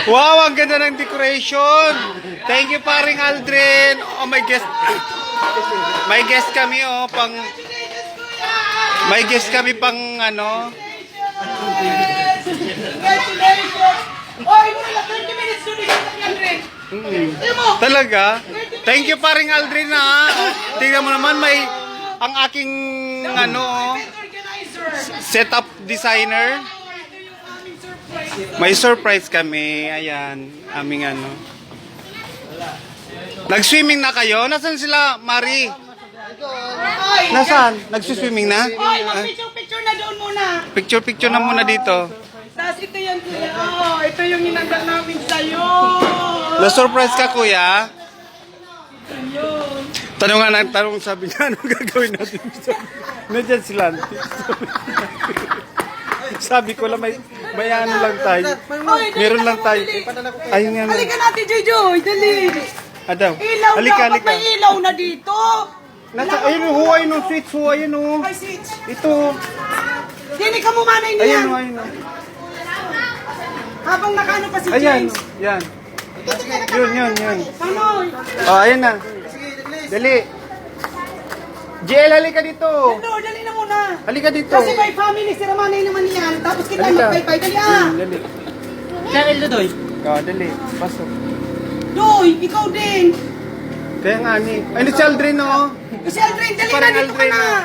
Wow, ang ganda ng decoration. Thank you, paring Aldrin. Oh, may guest. May guest kami, oh, pang... May guest kami pang, ano... Oy, mo na 30 minutes to dito sa Aldrin. Talaga? Thank you, paring Aldrin, ha. Tingnan mo naman, may... Ang aking, ano, setup designer. May surprise kami. Ayan, aming ano. Nag-swimming na kayo? Nasaan sila, Mari? Nasaan? Nag-swimming na? Oy, mag-picture na doon muna. Picture na muna dito. Tapos ito yan, kuya. Oh, ito yung inanda namin sa'yo. Na-surprise ka, kuya? Tanong nga ng tanong, sabi niya, ano gagawin natin? Nandiyan sila. Sabi ko lang, may ano lang tayo. Meron lang tayo. Ayun nga. Halika natin, Joy. Dali. Adam, Ilaw halika, na. halika. May ilaw na dito. Ayun, huway nung switch, huway yun, oh. Ay, switch. Ito. Dini ka mumanay niyan. Ayun, ayun. Habang nakano pa si Ayan, James. yan. Yun. Sanoy. Oh, ayun na. Dali. JL, halika dito. Ano, dali na muna. Halika dito. Kasi may family, si Ramanay naman yan. Tapos kita Halika. magpay-pay. Dali ah. Dali. Kaya Eldo Doy. Oh, dali. Pasok. Doy, ikaw din. Kaya nga ni. Ay, si Aldrin, oh. Si Aldrin, dali na Parang dito ka Aldrin, na. ah.